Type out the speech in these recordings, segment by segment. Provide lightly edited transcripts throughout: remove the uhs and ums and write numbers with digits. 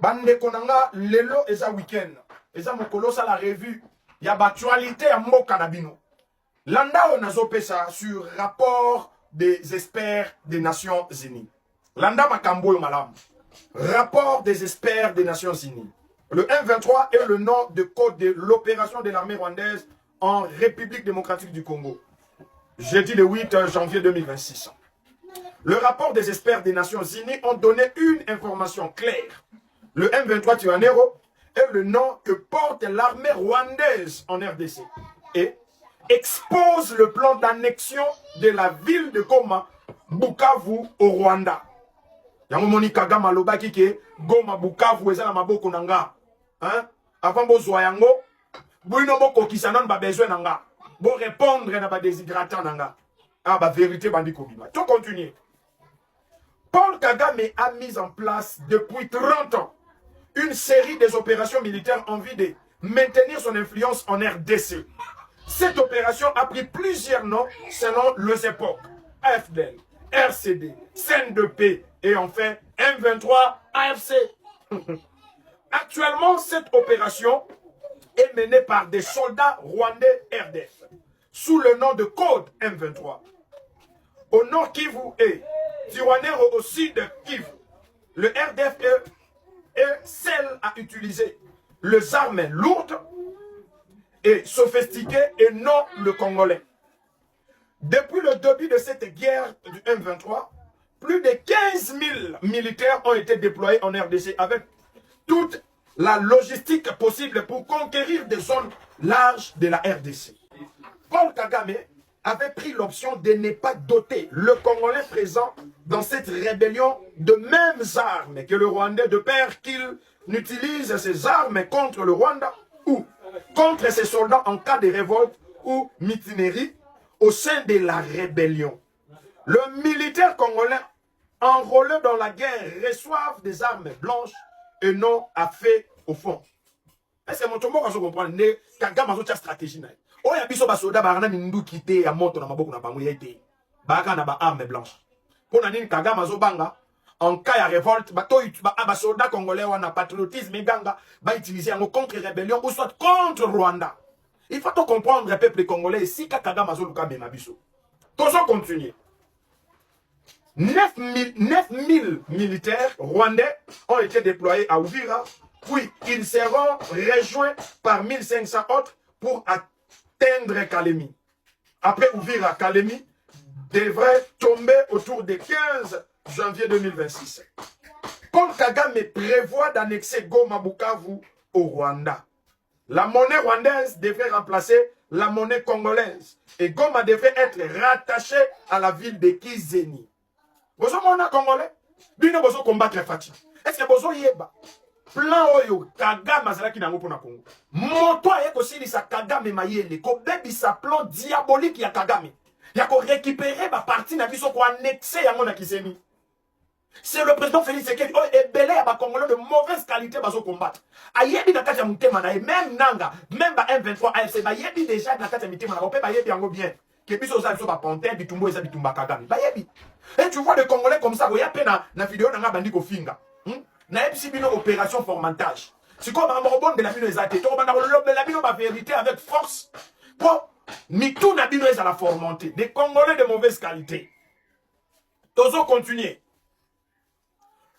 Bande konanga lelo eza week-end. Eza mokolo sa la revue. Ya actualité ya mboka na bino. Landa on azopesa sur rapport des experts des Nations Unies. Landa makambo yo malamu. Rapport des experts des Nations Unies. Le M23 est le nom de code de l'opération de l'armée rwandaise en République démocratique du Congo. Jeudi le 8 janvier 2026. Le rapport des experts des Nations Unies ont donné une information claire. Le M23 Twirwaneho est le nom que porte l'armée rwandaise en RDC et expose le plan d'annexion de la ville de Goma, Bukavu au Rwanda. Yango moni Kagame alobaki ke Goma Bukavu eza na maboko nanga. Hein? Avant bozwa yango, bino bokokisa non ba besoin nanga. Bo répondre na ba déshydratant nanga. Ah ba vérité bandi kobima. Tout continuer. Paul Kagame a mis en place depuis 30 ans une série des opérations militaires en vue de maintenir son influence en RDC. Cette opération a pris plusieurs noms selon les époques. AFDL, RCD, CNDP et enfin M23 AFC. Actuellement, cette opération est menée par des soldats rwandais RDF sous le nom de code M23. Au nord Kivu et Twirwaneho au sud Kivu, le RDF est celle à utiliser les armes lourdes et sophistiquées et non le Congolais. Depuis le début de cette guerre du M23, plus de 15 000 militaires ont été déployés en RDC avec toute la logistique possible pour conquérir des zones larges de la RDC. Paul Kagame avait pris l'option de ne pas doter le Congolais présent dans cette rébellion de mêmes armes que le Rwandais, de peur qu'il n'utilise ces armes contre le Rwanda ou contre ses soldats en cas de révolte ou mutinerie au sein de la rébellion. Le militaire congolais enrôlé dans la guerre reçoivent des armes blanches et non à fait au fond. Est-ce que mon tombeau va se comprendre? Kagame a une stratégie. Oh, ya biso ba soda ba na mindu kité ya moto na maboko na bango ya été. Ba ka na ba arme blanche. Pona nini Kagame azobanga en cas ya révolte ba soda congolais wana patriotisme ganga ba utiliser yango contre rébellion ou soit contre Rwanda. Il faut tout comprendre le peuple congolais si Kagame azoluka mema biso. Toujours continuer. 9 000 militaires rwandais ont été déployés à Uvira, puis ils seront rejoints par 1500 autres pour atteindre Kalemi. Après Uvira, Kalemi devrait tomber autour du 15 janvier 2026. Paul Kagame prévoit d'annexer Goma Bukavu au Rwanda. La monnaie rwandaise devrait remplacer la monnaie congolaise et Goma devrait être rattachée à la ville de Kizeni. Vous avez Congolais, bino bozo combattre Fati. Est-ce que bozo yeba? Plan oyo Kagame azalaki nango pona Congo. Moto ayeko silisa Kagame mayele ko bebi sa plan diabolique ya Kagame. Ya ko récupérer ba partie na biso ko annexer yango na Kiseni. C'est le président Félix Tshisekedi oh ebele ya ba Congolais de mauvaise qualité bazo combattre. Ayebi na kati ya mutema na même nanga, même ba M23 AFC ba yebi déjà na kati ya mutema na ko pe ba yebi yango bien. Que biso za biso ba ponter bitumbo eza bitumba Kagame. Ba yebi. Et tu vois des Congolais comme ça, vous avez na vidéo na bandi ko finga. Na epsi bino opération formatage. C'est comme un morobon de la bino ezate. To banda de la bino ba vérité avec force. Pour ni tout na bino à la formanter. Des Congolais de mauvaise qualité. Tozo continuer.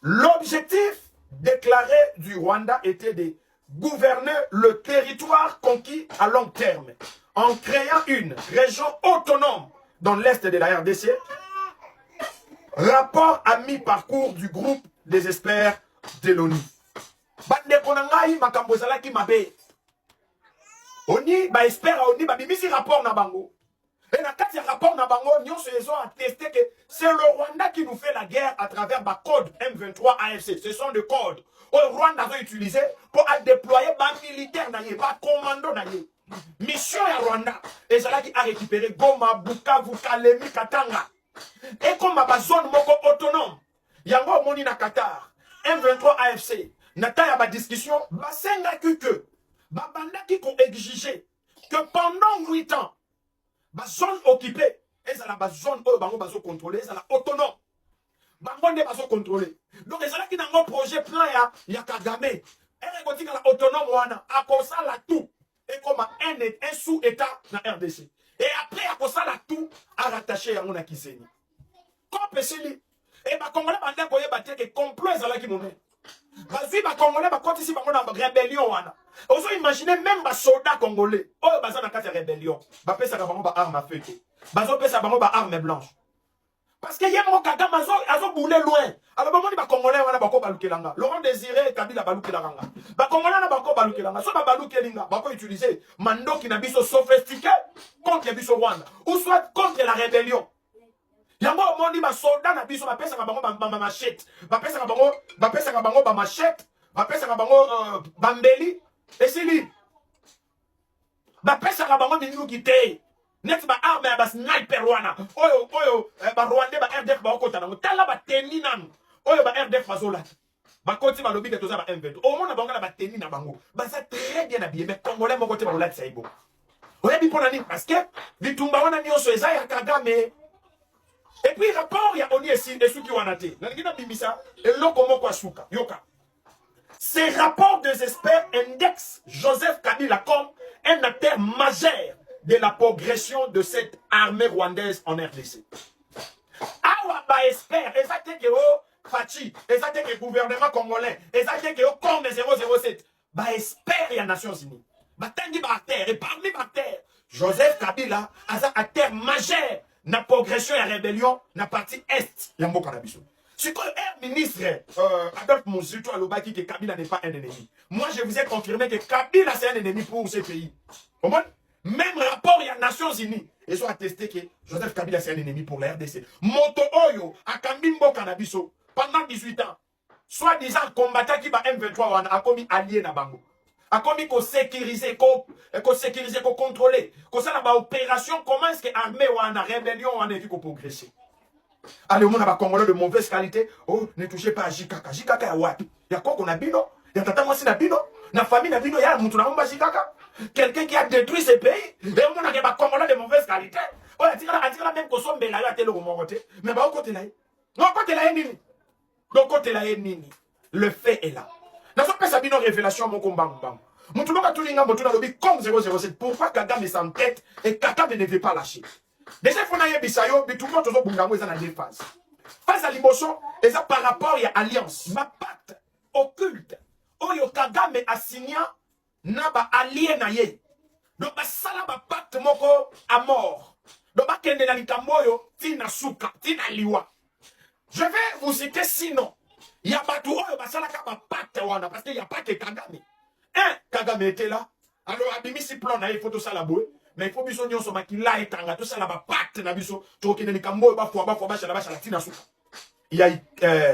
L'objectif déclaré du Rwanda était de gouverner le territoire conquis à long terme en créant une région autonome dans l'est de la RDC. Rapport à mi-parcours du groupe des experts de l'ONU. Bande konangai makambo ezalaki mabe. Oni ba expert oni ba bimisi rapport na bango. Et na kati ya rapport na bango nyonso ils ont attesté que c'est le Rwanda qui nous fait la guerre à travers ba code M23 AFC. Ce sont des codes que le Rwanda a utilisé pour déployer ba militaire na ye, ba commando na ye. Mission ya Rwanda ezalaki a récupérer Goma, Bukavu, Kalemi, Katanga. Et comme ma zone moko autonome, yango moni na Qatar, M23 AFC, nata ya ba discussion, ba senga que, ba banda qui ont exigé que pendant 8 ans, ba zone occupée, ezala ba zone oyo bango bazo contrôler, ezala autonome. Bangonde baso contrôler. Donc c'est là qui dans mon projet plan ya Kagame. Et côté la autonome wana a ça la tout et comme un sous-état na RDC. Et après a ça la tout à rattacher à mon Kiseni. Comme pesili et ba Congolais bande koye batie que complot ezala ki moment. Bazui ba Congolais ba koti si bango na rébellion wana. Ozo imaginer même ba soldats congolais. Oh baza na kati rébellion. Ba pesa ka bango ba arme à feu. Bazo pesa bango ba arme blanche. Parce que y'a mon Kagame azo boulé loin. Alors bon ni ba Congolais wana bako balukelanga. Laurent Désiré Kabila balukelanga. Ba Congolais na bako balukelanga. So ba balukelinga bako utiliser mandoki na biso sophistiqué contre biso Rwanda ou soit contre la rébellion. Yango mondi ba soldat na biso ba pesa ka bango ba machette. Ba pesa ka bango ba machette. Ba pesa ka bango bambeli et sili. Ba pesa ka bango mingu kité. Net ba arme ba sniper wana. Oyo ba Rwanda ba RDF ba okota na tala ba teni nanu. Oyo ba RDF bazola. Ba koti ba lobi ke toza ba M20. O mona bango na ba teni na bango. Ba ça très bien habillé mais congolais mo kote ba lola tsaibo. Oya bi pona ni parce que bitumba wana nyonso eza ya Kagame. Et puis rapport il y a oni esi esuki wana te. Na ngina bimisa eloko moko asuka. Yoka. Ces rapports des experts indexent Joseph Kabila comme un acteur majeur de la progression de cette armée rwandaise en RDC. Awa ba expert, exactement que Fachi, exactement que gouvernement congolais, exactement que comme 007, ba expert et Nations Unies. Ba tangi ba acteur et parmi ba acteur, Joseph Kabila a un acteur majeur na progression et rébellion na partie est ya mboka na biso. Si comme ministre Adolphe Moussoutou Alobaki que Kabila n'est pas un ennemi. Moi je vous ai confirmé que Kabila c'est un ennemi pour ce pays. Au moins même rapport il y a Nations Unies. Ils ont attesté que Joseph Kabila c'est un ennemi pour la RDC. Moto Oyo a Kambimbo Kanabiso pendant 18 ans. Soit-disant combattant qui va M23 a commis allié na bango. A commis qu'on sécuriser, qu'on contrôler. Qu'on ça la opération, comment est-ce que l'armée ou la rébellion ou la qu'on progresser. Allez, on a des Congolais de mauvaise qualité. Oh, ne touchez pas à Jikaka. Jikaka ya wapi? Il y a quoi qu'on a bino? Il y a tata moi si na bino? Na famille na bino, il y a moutou na mba Jikaka. Quelqu'un qui a détruit ce pays. Et on a des Congolais de mauvaise qualité. Oh, a dit même qu'on soit mbela à tel ou mon côté. Mais bah, au côté là. Non, côté là, nini. Donc, côté là, nini. Le fait est là. N'a pas ça bino révélation, mon combat, mbang. Moutou n'a tout l'inga, moutou n'a lobby comme 007. Pourquoi Kagame est sans tête et Kagame ne veut pas lâcher? Déjà, il faut que bisayo, mais tout le monde est dans deux phases. Phase à l'émotion, et ça par rapport à alliance. Ma pacte occulte. Oyo Kagame a signé na ba allié na ye. Donc, ça là, ba pacte moko à mort. Donc, ba kende na likamoyo, tina suka, tina liwa. Je vais vous citer sinon. Il y a pas tout oyo ba sala ka ba pacte wana, parce qu'il n'y a pas que Kagame. Kagame était là. Alors, abimi si plan na ye, photo ça la bouée. Mais il faut que nous soyons là et tanga tout ça là bas pacte na biso to kene ni kambo ba fwa ba la tina suka. Il y a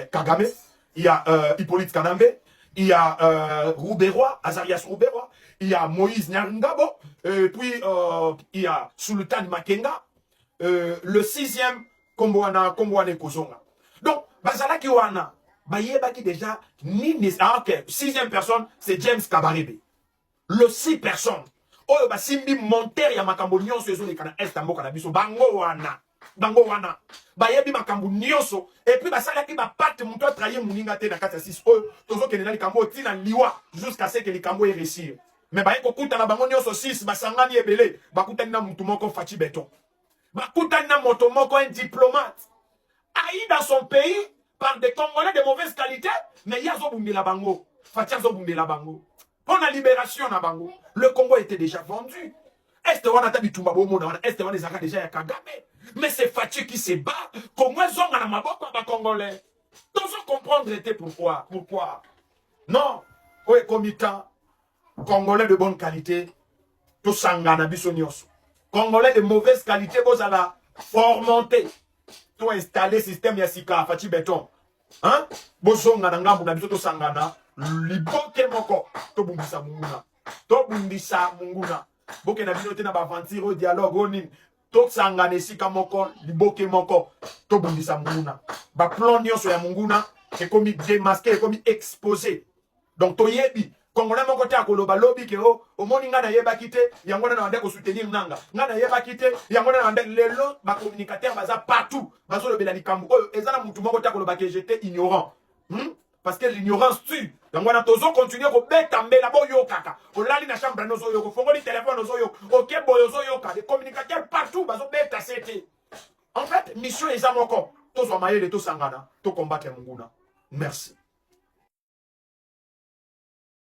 Kagame, il y a Hippolyte Kanambe, il y a Rouberoy, Azarias Rouberoy, il y a Moïse Nyarngabo, puis il y a Sultan Makenga, le 6e Komboana Kozonga. Donc bazala ki wana bayeba ki déjà ni ok 6e personne c'est James Kabarebe. Le 6 personnes. Oh, bah, simbi monter ya makambo nyonso ezo lekana est mboka na biso bango wana ba yebi makambo nyonso et puis ba sala ki ba pacte muto a trahi muninga te na kati ya 6 oh tozo kene na likambo tina liwa jusqu'à ce que likambo e réussir mais ba yeko kuta na bango nyonso 6 ba sangani ebele ba kutani na mutu moko Fachi Beton ba kutani na moto moko un diplomate haï dans son pays par des Congolais de mauvaise qualité mais yazo bumbila bango Fachi yazo bumbila bango. Pour la libération na bango, le Congo était déjà vendu. Est-ce qu'on a tabitumba bomona, est-ce qu'on a déjà Kagame? Mais c'est Fachi qui se bat. Comment ils ont à la maboko à Congolais? Tous comprendre était pourquoi. Non, oui, comitant, Congolais de bonne qualité, tout sangana bisonios. Congolais de mauvaise qualité, vous allez formenter, tout installer système Yassika, Fachi Beton. Hein? Bozonga nangambu na biso to sangana. Liboke moko to bumbisa munguna boke na bino te na ba aventure dialogue onin to sangana esika moko liboke moko to bumbisa munguna ba plan nyonso ya munguna e komi démasqué e komi exposé donc to yebi Congolais mon côté à koloba lobby ke o moni nga na yeba kité yango na ndeko soutenir nanga nga na yeba kité yango na ndeko lelo ba communicateur baza partout bazo lobela likambo oyo ezana mutu moko ta koloba que j'étais ignorant parce que l'ignorance tue yango na tozo continuer ko beta mbela boyo kaka olali na chambre nozo yo ko fongoli téléphone nozo yo OK boyo zo yo ka des communicateurs partout bazo beta c'était en fait mission ezamoko tozo mayele to sangana to combattre munguna merci.